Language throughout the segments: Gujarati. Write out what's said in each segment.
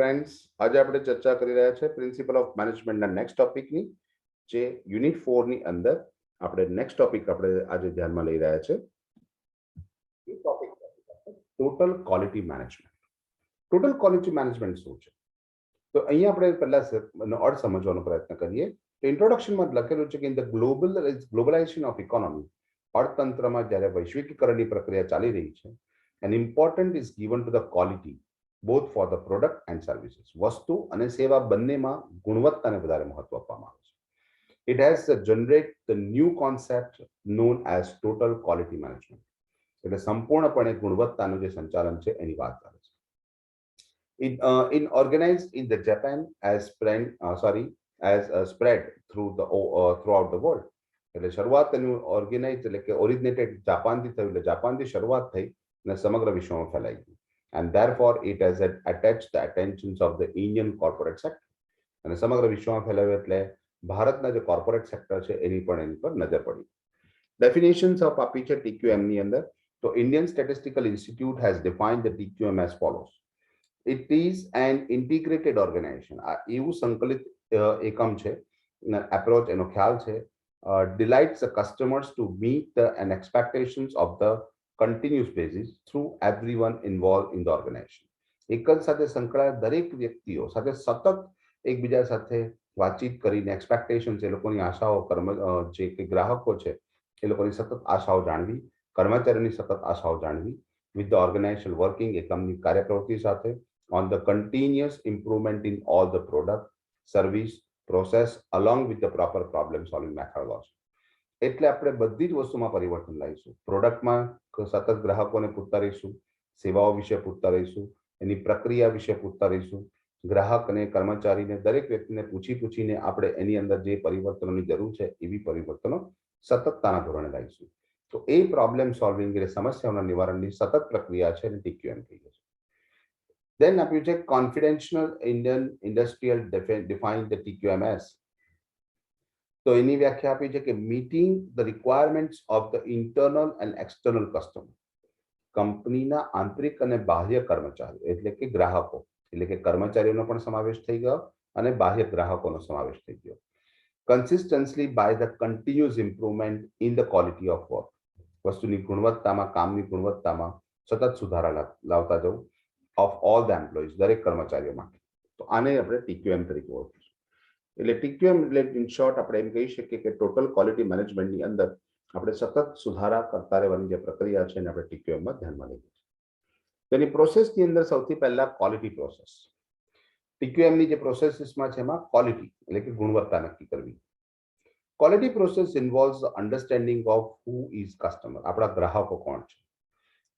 ફ્રેન્ડ્સ, આજે આપણે ચર્ચા કરી રહ્યા છે પ્રિન્સિપલ ઓફ મેનેજમેન્ટના નેક્સ્ટ ટોપિકની, જે યુનિટ 4 ની અંદર આપણે નેક્સ્ટ ટોપિક આપણે આજે ધ્યાનમાં લઈ રહ્યા છે. એ topic total quality management. Total quality management શું છે? તો અહીંયા આપણે પહેલા અર્થ સમજવાનો પ્રયત્ન કરીએ. તો ઇન્ટ્રોડક્શનમાં લખેલું છે કે in the globalisation of economy, અર્થતંત્રમાં જ્યારે વૈશ્વિકીકરણની પ્રક્રિયા ચાલી રહી છે, N important is given to the quality both for the product and services. વસ્તુ અને સેવા બંનેમાં ગુણવત્તાને વધારે મહત્વ આપવામાં આવે છે. It has generated the new concept known as total quality management. એટલે સંપૂર્ણપણે ગુણવત્તાનું જે સંચાલન છે એની વાત કરે છે. In organized in the Japan as spread throughout the world. એટલે શરૂઆત એનું ઓર્ગેનાઇઝ એટલે કે ઓરિજિનેટેડ જાપાનથી થયું, એટલે જાપાનથી શરૂઆત થઈ અને સમગ્ર વિશ્વમાં ફેલાઈ ગયું. And therefore it has attached the attentions of the Indian corporate sector. અને સમગ્ર વિશ્વમાં ફેલાવ્યું એટલે ભારતના જે કોર્પોરેટ સેક્ટર છે એની પણ એની પર નજર પડી. ડેફિનેશન્સ ઓફ આપી છે TQM ની અંદર. તો Indian statistical institute has defined the TQM as follows. It is an integrated organization. આ એવું સંકલિત એકમ છે, એપ્રોચ એનો ખ્યાલ છે. Delights the customers to meet the and expectations of the continuous basis through everyone involved in the organization. એક જ સાથે સંકળાયેલા દરેક વ્યક્તિઓ સાથે સતત એકબીજા સાથે વાતચીત કરીને એક્સપેક્ટેશન છે, લોકોની આશાઓ, જે કે ગ્રાહકો છે એ લોકોની સતત આશાઓ જાણવી, કર્મચારીઓની સતત આશાઓ જાણવી, with the organizational working એકમની કાર્યપ્રવૃત્તિ સાથે on the continuous improvement in all the product, service, process along with the proper problem solving methodology. એટલે આપણે બધી જ વસ્તુમાં પરિવર્તન લાવીશું. પ્રોડક્ટમાં સતત ગ્રાહકોને પૂછતા રહીશું, સેવાઓ વિશે પૂછતા રહીશું, એની પ્રક્રિયા વિશે પૂછતા રહીશું. ગ્રાહક અને કર્મચારીને દરેક વ્યક્તિને પૂછીને આપણે એની અંદર જે પરિવર્તનોની જરૂર છે એવી પરિવર્તનો સતતતાના ધોરણે લાવીશું. તો એ પ્રોબ્લેમ સોલ્વિંગ એટલે સમસ્યાઓના નિવારણની સતત પ્રક્રિયા છે અને TQM કહીએ છીએ. Then આપ્યું છે confidential Indian industrial define the TQMS. તો એની વ્યાખ્યા આપી છે કે meeting the requirements of the internal and external customer. કંપનીના આંતરિક અને બાહ્ય કર્મચારીઓ એટલે કે ગ્રાહકો, એટલે કે કર્મચારીઓનો પણ સમાવેશ થઈ ગયો અને બાહ્ય ગ્રાહકોનો સમાવેશ થઈ ગયો. Consistently by the continuous improvement in the quality of work. વસ્તુની ગુણવત્તામાં, કામની ગુણવત્તામાં સતત સુધારા લાવતા જવું ઓફ ઓલ ધ એમ્પ્લોઈઝ, દરેક કર્મચારીઓ માટે. તો આને આપણે TQM તરીકે ઓળખીશું. એટલે TQM એટલે ઇન શોર્ટ આપણે એમ કહી શકીએ કે ટોટલ ક્વોલિટી મેનેજમેન્ટની અંદર આપણે સતત સુધારા કરતા રહેવાની જે પ્રક્રિયા છે એને આપણે TQM માં ધ્યાનમાં લઈએ છીએ. તેની પ્રોસેસની અંદર સૌથી પહેલા ક્વોલિટી પ્રોસેસ. TQM ની જે પ્રોસેસીસમાં છે એમાં ક્વોલિટી એટલે કે ગુણવત્તા નક્કી કરવી. Quality process ઇન્વોલ્વ્સ the understanding of who is customer. આપણા ગ્રાહકો કોણ છે,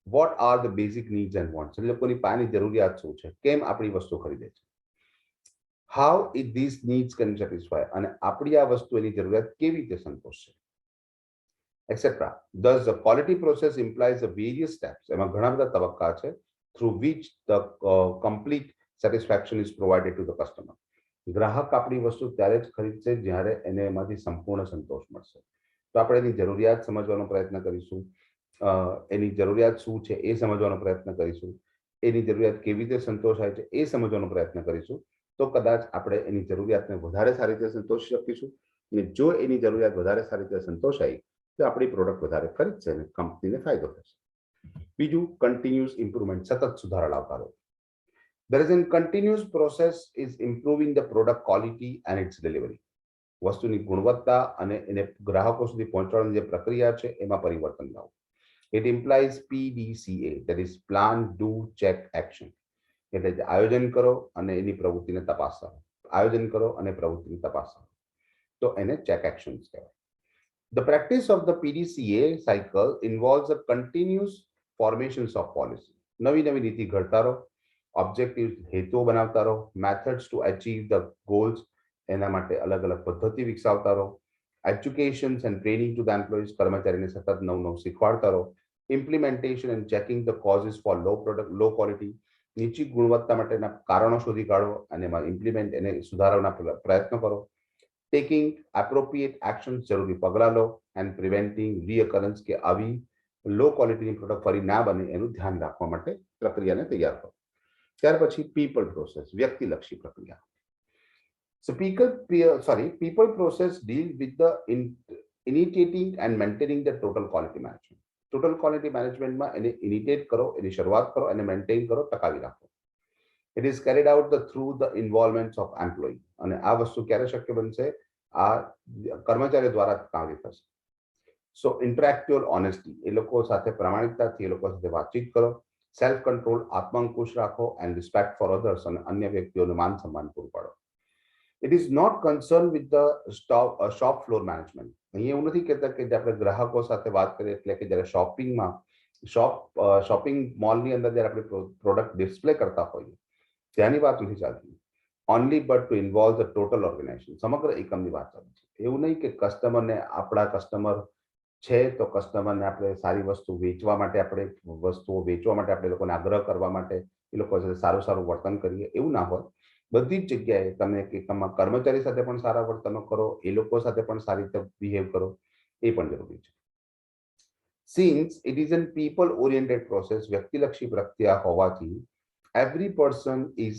what are the basic needs and wants, એટલે લોકોની પાયાની જરૂરિયાત શું છે, કેમ આપણી વસ્તુ ખરીદે છે, how it this needs can satisfy, અને આપણી આ વસ્તુ એની જરૂરિયાત કેવી રીતે સંતોષશે, etc. Thus, the quality process implies the various steps. એમાં ઘણા બધા તબક્કા છે through which the complete satisfaction is provided to the customer. ગ્રાહક આપણી વસ્તુ ત્યારે જ ખરીદશે જ્યારે એને એમાંથી સંપૂર્ણ સંતોષ મળશે. તો આપણે એની જરૂરિયાત સમજવાનો પ્રયત્ન કરીશું, એની જરૂરિયાત શું છે એ સમજવાનો પ્રયત્ન કરીશું, એની જરૂરિયાત કેવી રીતે સંતોષાય છે એ સમજવાનો પ્રયત્ન કરીશું. તો કદાચ આપણે એની જરૂરિયાતને વધારે સારી રીતે સંતોષી શકીશું. અને જો એની જરૂરિયાત વધારે સારી રીતે સંતોષાઈ તો આપણી પ્રોડક્ટ વધારે ખરીદશે અને કંપનીને ફાયદો થશે. બીજું, કન્ટિન્યુઅસ ઇમ્પ્રુવમેન્ટ, સતત સુધારા લાવતા રહો. There is a continuous process is improving the product quality and its delivery. વસ્તુની ગુણવત્તા અને એને ગ્રાહકો સુધી પહોંચાડવાની જે પ્રક્રિયા છે એમાં પરિવર્તન લાવો. It implies PDCA, that is plan, do, check, action. એટલે આયોજન કરો અને એની પ્રવૃત્તિને તપાસો, આયોજન કરો અને પ્રવૃત્તિને તપાસો. તો એને ચેક એક્શન્સ કહેવાય. The practice of the PDCA cycle involves a continuous formations of policy. નવી નવી નીતિ ઘડતા રહો, ઓબ્જેક્ટિવ્સ હેતુઓ બનાવતા રહો, methods to achieve the goals, એના માટે અલગ અલગ પદ્ધતિ વિકસાવતા રહો, educations and training to the employees, કર્મચારીને સતત નવું શીખવાડતા રહો, implementation and checking the causes for low quality, નીચી ગુણવત્તા માટેના કારણો શોધી કાઢો અને એમાં ઇમ્પ્લિમેન્ટ એને સુધારવાના પ્રયત્ન કરો, ટેકિંગ એપ્રોપ્રિએટ એક્શન, જરૂરી પગલાં લો, એન્ડ પ્રિવેન્ટિંગ રીઅકરન્સ, કે આવી લો ક્વોલિટીની પ્રોડક્ટ ફરી ના બને એનું ધ્યાન રાખવા માટે પ્રક્રિયાને તૈયાર કરો. ત્યાર પછી પીપલ પ્રોસેસ, વ્યક્તિલક્ષી પ્રક્રિયા. So people process deal with the initiating and maintaining the total quality management. Total quality management માં એને initiate કરો, એની શરૂઆત કરો અને maintain કરો, ટકાવી રાખો. It is carried out through the involvement of employee. અને આ વસ્તુ ક્યારે શક્ય બનશે? આ કર્મચારી દ્વારા કાર્ય થશે. So intellectual honesty, એ લોકો સાથે પ્રામાણિકતાથી એ લોકો સાથે વાતચીત કરો, સેલ્ફ કંટ્રોલ, આત્મઅંકુશ રાખો, and respect for others, અને અન્ય વ્યક્તિઓને માન સન્માન પૂરું પાડો. It is not concerned with the shop floor management. અહીં એવું નથી કહેતા કે જે આપણે ગ્રાહકો સાથે વાત કરીએ એટલે કે જ્યારે શોપિંગ મોલની અંદર જ્યારે આપણે પ્રોડક્ટ ડિસ્પ્લે કરતા હોઈએ ત્યાંની વાત નથી ચાલતી. Only but to involve the total organization, સમગ્ર એકમની વાત ચાલે છે. એવું નહીં કે કસ્ટમરને, આપણા કસ્ટમર છે તો કસ્ટમરને આપણે સારી વસ્તુ વેચવા માટે, આપણે વસ્તુઓ વેચવા માટે આપણે લોકોને આગ્રહ કરવા માટે એ લોકો સાથે સારું સારું વર્તન કરીએ, એવું ના હોય. બધી જ જગ્યાએ તમે કર્મચારી સાથે પણ સારા વર્તનો કરો, એ લોકો સાથે પણ સારી રીતે બિહેવ કરો, એ પણ જરૂરી છે. Since it is a people oriented process, વ્યક્તિલક્ષી પ્રક્રિયા હોવાથી every person is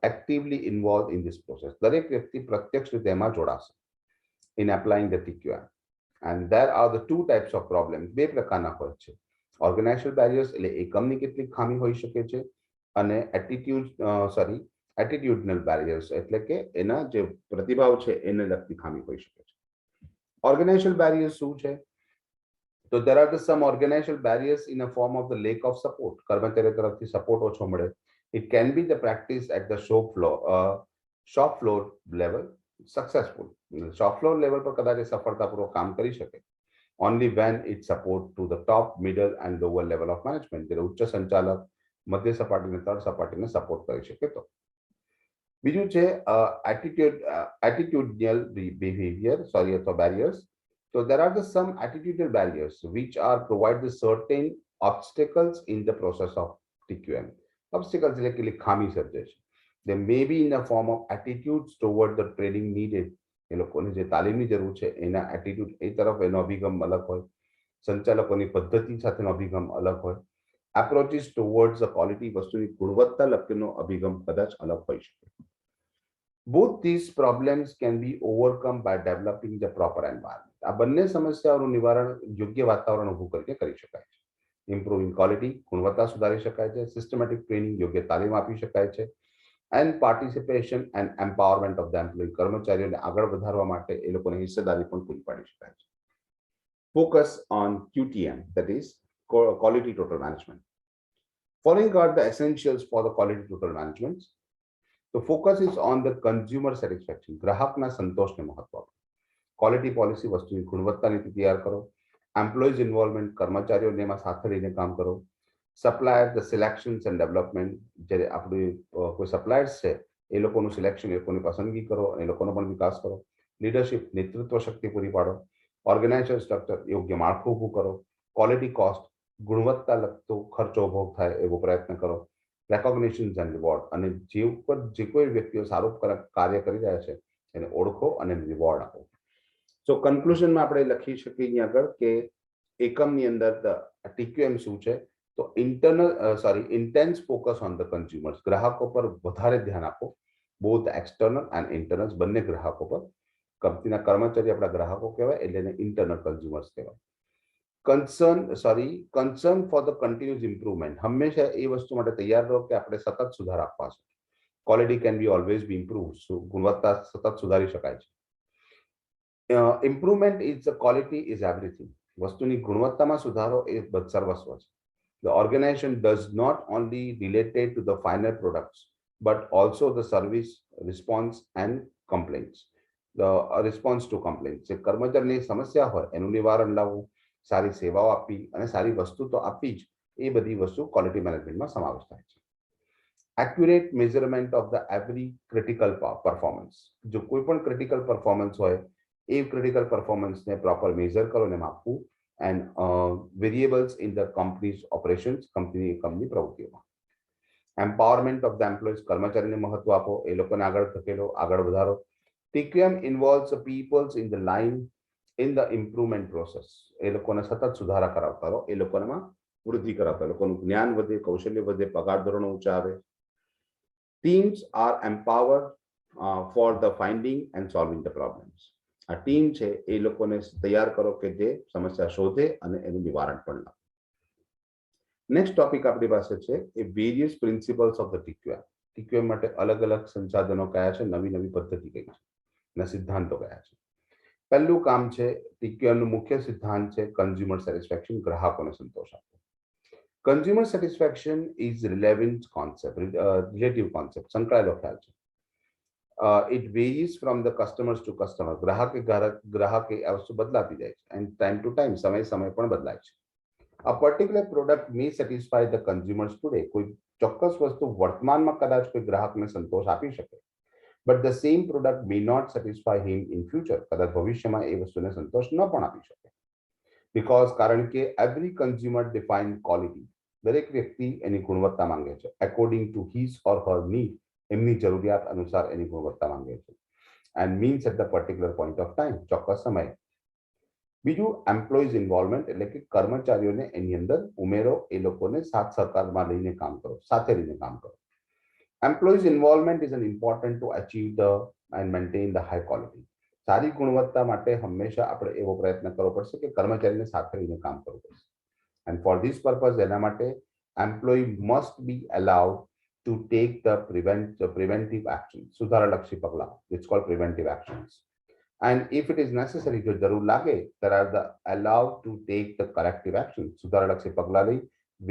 actively involved in this process. દરેક વ્યક્તિ પ્રત્યક્ષ રીતે એમાં જોડાશે in applying the TQM. And there are the two types of problems. બે પ્રકારના હોય છે. ઓર્ગેનાઇઝેશનલ બેરિયર્સ એટલે એકમની કેટલીક ખામી હોઈ શકે છે, અને એટીટ્યુડનલ બેરિયર્સ એટલે કે એના જે પ્રતિભાવ છે એને લગતી ખામી હોઈ શકે છે. ઓર્ગેનાઇઝેશનલ બેરિયર્સ શું છે? તો there are some organizational barriers in a form of the lack of support. કર્મચારી તરફથી સપોર્ટ ઓછો મળે. It can be the practice at the shop floor level successful. Shop floor level પર કદાચ સફળતાપૂર્વક કામ કરી શકે. Only when it support to the top, middle and lower level of management. જ્યારે ઉચ્ચ સંચાલક, મધ્ય સપાટી અને તળ સપાટીને સપોર્ટ કરી શકે તો. બીજું છે attitudinal behavior, અથવા barriers. So there are some attitudinal barriers which are provide the certain obstacles in the process of TQM. Obstacles એટલે કે ખામી સર્જે છે. They may be in the form of attitudes toward the training needed. એ લોકોને જે તાલીમની જરૂર છે એના એટીટ્યુડ, એ તરફ એનો અભિગમ અલગ હોય. સંચાલકોની પદ્ધતિ સાથેનો અભિગમ અલગ હોય. Approaches towards the quality, વસ્તુની ગુણવત્તા લક્ષીનો અભિગમ કદાચ અલગ હોઈ શકે. Both these problems can be overcome by developing the proper environment. આ બંને સમસ્યાઓનું નિવારણ યોગ્ય વાતાવરણ ઊભું કરીને કરી શકાય છે. ઇમ્પ્રુવિંગ ક્વોલિટી, ગુણવત્તા સુધારી શકાય છે. સિસ્ટમેટિક ટ્રેનિંગ, યોગ્ય તાલીમ આપી શકાય છે. And participation and empowerment of the employ, કર્મચારીઓને આગળ વધારવા માટે એ લોકોને હિસ્સેદારી પણ પૂરી પાડી શકાય છે. Focus on QTM, that is quality total management. Following are the essentials for the quality total management. The focus is on the consumer satisfaction. ગ્રાહકના સંતોષને મહત્વ આપો. ક્વોલિટી પોલિસી, વસ્તુની ગુણવત્તા નીતિ તૈયાર કરો. એમ્પ્લોઈઝ ઇન્વોલ્વમેન્ટ, કર્મચારીઓને એમાં સાથે રહીને કામ કરો. Supplier the selections and development, જ્યારે આપણું કોઈ સપ્લાયર્સ છે એ લોકોનું સિલેક્શન, એ લોકોની પસંદગી કરો અને એ લોકોનો પણ વિકાસ કરો. લીડરશિપ, નેતૃત્વ શક્તિ પૂરી પાડો. ઓર્ગેનાઇઝેશન સ્ટ્રક્ચર, યોગ્ય માળખું ઊભું કરો. ક્વોલિટી કોસ્ટ, ગુણવત્તા લગતો ખર્ચો ઉભો થાય એવો પ્રયત્ન કરો. રેકોગ્નિશન એન્ડ રિવોર્ડ, અને જે કોઈ વ્યક્તિઓ સારું કાર્ય કરી રહ્યા છે એને ઓળખો અને રિવોર્ડ આપો. સો કન્ક્લુઝનમાં આપણે લખી શકીએ અહીંયા આગળ કે એકમની અંદર TQM શું છે? તો intense focus on the consumers, ગ્રાહકો પર વધારે ધ્યાન આપો. બોથ એક્સટર્નલ એન્ડ ઇન્ટરનલ, બંને ગ્રાહકો પર. કંપનીના કર્મચારી આપણા ગ્રાહકો કહેવાય એટલે એને ઇન્ટરનલ કન્ઝ્યુમર્સ કહેવાય. concern for the continuous improvement, હંમેશા એ વસ્તુ માટે તૈયાર રહો કે આપણે સતત સુધાર આપવા છે. Quality can be always be improved. ગુણવત્તા સતત સુધારી શકાય છે. Improvement is the quality is everything. વસ્તુની ગુણવત્તામાં સુધારો એ સર્વસ્વ છે. The organization does not only related to the final products but also the service, response and complaints. The response to complaints. જે કર્મચારીની સમસ્યા હોય એનું નિવારણ લાવવું, સારી સેવાઓ આપવી અને સારી વસ્તુ તો આપવી જ, એ બધી વસ્તુ ક્વોલિટી મેનેજમેન્ટમાં સમાવેશ થાય છે. Accurate measurement of the every critical performance. જો કોઈ પણ ક્રિટિકલ પરફોર્મન્સ હોય એ ક્રિટિકલ પરફોર્મન્સને પ્રોપર મેઝર કરો અને માપવું. And variables in the companies operations, company પ્રવૃત્તિઓમાં. એમ્પાવરમેન્ટ ઓફ ધ એમ્પ્લોઈઝ, કર્મચારીને મહત્વ આપો, એ લોકોને આગળ ધકેલો, આગળ વધારો. TQM involves the peoples in the line in the improvement process. એ લોકોને સતત સુધારા કરાવતા રહો, એ લોકોમાં વૃદ્ધિ કરાવતા, લોકોનું જ્ઞાન વધે, કૌશલ્ય વધે, પગાર ધોરણો ઊંચા આવે. teams are empowered for the finding and solving the problems. આ ટીમ છે એ લોકોને તૈયાર કરો કે જે સમસ્યા શોધે અને એનું નિવારણ પણ લાવે. નેક્સ્ટ ટોપિક આપણી પાસે છે એ વેરિયસ પ્રિન્સિપલ્સ ઓફ ધ ટીક્યુએમ. ટીક્યુએમ માટે અલગ અલગ સંસાધનો કયા છે, નવી નવી પદ્ધતિ કઈ છે અને સિદ્ધાંતો કયા છે. પહેલું કામ છે ટીક્યુએમ નું મુખ્ય સિદ્ધાંત છે કન્ઝ્યુમર સેટિસ્ફેક્શન, ગ્રાહકોને સંતોષ આપવો. Consumer satisfaction is relevant concept, relative concept, સંકળાયેલો ખ્યાલ છે. It varies from the customers to customer. ગ્રાહકે આ વસ્તુ બદલાતી જાય છે and time to time સમય પણ બદલાય છે. A particular product may satisfy the consumers today. કોઈ ચોક્કસ વસ્તુ વર્તમાનમાં કદાચ કોઈ ગ્રાહકને સંતોષ આપી શકે, but the same product may not satisfy him in future. કદાચ ભવિષ્યમાં એ વસ્તુને સંતોષ ન પણ આપી શકે. Because કારણ કે every consumer define quality. દરેક વ્યક્તિ એની ગુણવત્તા માંગે છે according to his or her need. એમની જરૂરિયાત અનુસાર એની ગુણવત્તા માંગે છે and means at the particular point of time, ચોક્કસ સમય. બીજું એમ્પ્લોઈઝ ઇન્વોલ્વમેન્ટ, એટલે કે કર્મચારીઓને એની અંદર ઉમેરો, એ લોકોને સાથ સહકારમાં લઈને કામ કરો, સાથે રહીને કામ કરો. Employees involvement is an important to achieve the and maintain the high quality. સારી ગુણવત્તા માટે હંમેશા આપણે એવો પ્રયત્ન કરવો પડશે કે કર્મચારીને સાથે રહીને કામ કરવું પડશે. એન્ડ ફોર ધીસ પર્પઝ એના માટે employee must be allowed to take the preventive action, સુધારાલક્ષી પગલાં, it's called preventive actions. And if it is necessary, જો જરૂર લાગે, there are the allowed to take the corrective action, સુધારાલક્ષી પગલાં લઈ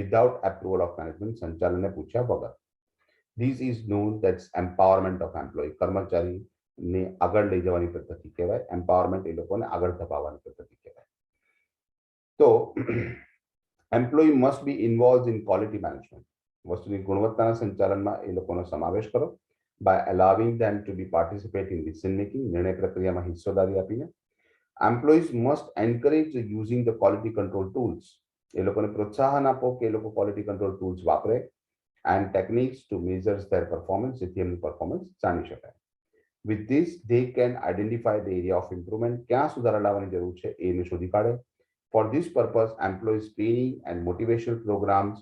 without approval of management, સંચાલનને પૂછ્યા વગર. This is known as empowerment of employee. કર્મચારીને આગળ લઈ જવાની પદ્ધતિ કહેવાય. empowerment એ લોકોને આગળ ધપાવવાની પદ્ધતિ કહેવાય. તો employee must be involved in quality management. વસ્તુની ગુણવત્તાના સંચાલનમાં એ લોકોનો સમાવેશ કરો by allowing them to be participate in decision making, નિર્ણય પ્રક્રિયામાં હિસ્સેદારી આપીને. Employees must encourage using the quality control tools. એ લોકોને પ્રોત્સાહન આપો કે એ લોકો quality control tools વાપરે and techniques to measure their performance, જેથી એમની performance જાણી શકાય. With this, they can identify the area of improvement, ક્યાં સુધારા લાવવાની જરૂર છે એને શોધી કાઢે. For this purpose, employees training and motivational programs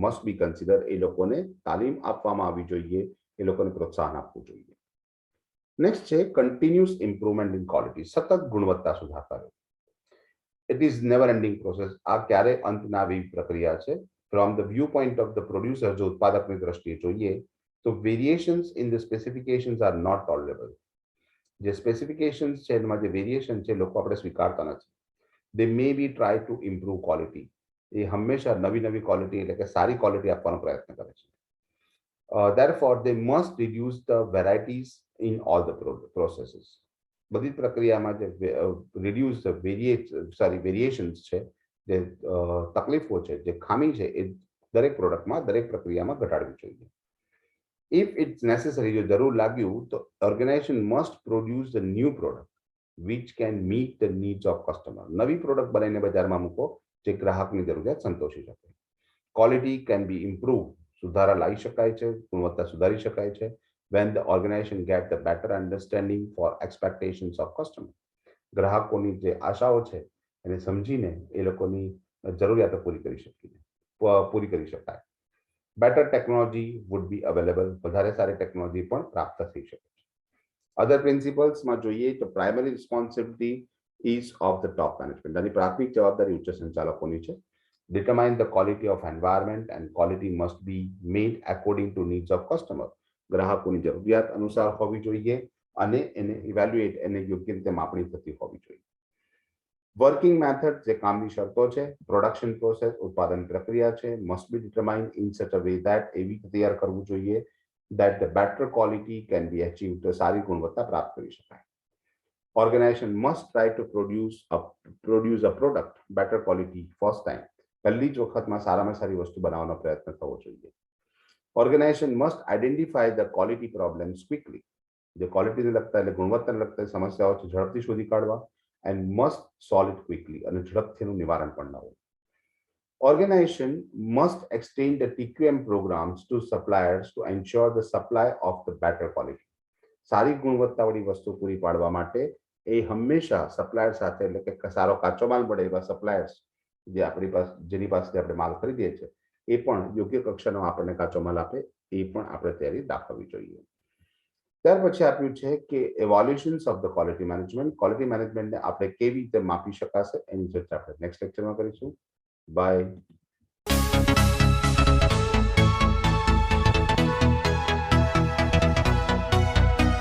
must be considered. એ લોકોને તાલીમ આપવામાં આવવી જોઈએ, એ લોકોને પ્રોત્સાહન આપવું જોઈએ. નેક્સ્ટ છે કન્ટિન્યુઅસ ઇમ્પ્રુવમેન્ટ ઇન ક્વોલિટી, સતત ગુણવત્તા સુધારતા રહે. It is never ending process. આ ક્યારે અંત ના આવી પ્રક્રિયા છે. From the view point of the producer, જો ઉત્પાદકની દ્રષ્ટિએ જોઈએ તો variations in the specifications are not tolerable. જે સ્પેસિફિકેશન્સ છે એમાં જે વેરિએશન છે લોકો આપણે સ્વીકારતા નથી. They may be try to improve quality. એ હંમેશા નવી નવી ક્વોલિટી એટલે કે સારી ક્વોલિટી આપવાનો પ્રયત્ન કરે છે. Therefore, they must reduce the varieties in all the processes. બધી પ્રક્રિયામાં જે reduce the variations છે, જે તકલીફો છે, જે ખામી છે એ દરેક પ્રોડક્ટમાં, દરેક પ્રક્રિયામાં ઘટાડવી જોઈએ. If it's necessary, જો જરૂર લાગ્યું તો organization must produce the new product which can meet the needs of customer. નવી પ્રોડક્ટ બનાવીને બજારમાં મૂકો જે ગ્રાહકની જરૂરિયાત સંતોષી શકે. ક્વોલિટી કેન બી ઇમ્પ્રૂવ, સુધારા લાવી શકાય છે, ગુણવત્તા સુધારી શકાય છે when the organization get the better understanding for expectations of customer. ગ્રાહકોની જે આશાઓ છે એને સમજીને એ લોકોની જરૂરિયાતો પૂરી કરી શકાય. Better technology would be available, વધારે સારી ટેકનોલોજી પણ પ્રાપ્ત થઈ શકે. Other principles માં જોઈએ તો primary responsibility is of the top management. આની પ્રાથમિક જવાબદારી ઉચ્ચ સંચાલકોની છે. Determine the quality of environment and quality must be made according to needs of customer. ગ્રાહકોની જરૂરિયાત અનુસાર હોવી જોઈએ અને એને ઇવેલ્યુએટ, એને યોગ્ય રીતે માપણી થતી હોવી જોઈએ. વર્કિંગ મેથડ, જે કામની શરતો છે, પ્રોડક્શન પ્રોસેસ, ઉત્પાદન પ્રક્રિયા છે, must be determined in such a way that એવી તૈયાર કરવું જોઈએ that the better quality can be achieved, તો સારી ગુણવત્તા પ્રાપ્ત કરી શકાય. Organization must try to produce a product better quality first time. પહેલી જ વખતમાં સારામાં સારી વસ્તુ બનાવવાનો પ્રયત્ન થવો જોઈએ. Organization must identify the quality problems quickly. જે ક્વોલિટીને લગતા એટલે ગુણવત્તાને લગતા સમસ્યાઓ છે ઝડપથી શોધી કાઢવા and must solve it quickly, અને ઝડપથી એનું નિવારણ પણ લાવવું. Organization must extend the TQM programs to suppliers to ensure the supply of the better quality. સારી ગુણવત્તાવાળી વસ્તુ પૂરી પાડવા માટે એ હંમેશા સપ્લાયર સાથે, એટલે કે સારો કાચો માલ મળે એવા સપ્લાયર્સ જે આપણી પાસે, જેની પાસેથી આપણે માલ ખરીદીએ છીએ, એ પણ યોગ્ય કક્ષાનો આપણને કાચો માલ આપે એ પણ આપણે તૈયારી દાખવવી જોઈએ. ત્યાર પછી આપ્યું છે કે એવોલ્યુશન્સ ઓફ ધ ક્વોલિટી મેનેજમેન્ટને આપણે કેવી રીતે માપી શકાશે એની ચર્ચા આપણે નેક્સ્ટ લેક્ચરમાં કરીશું. બાય.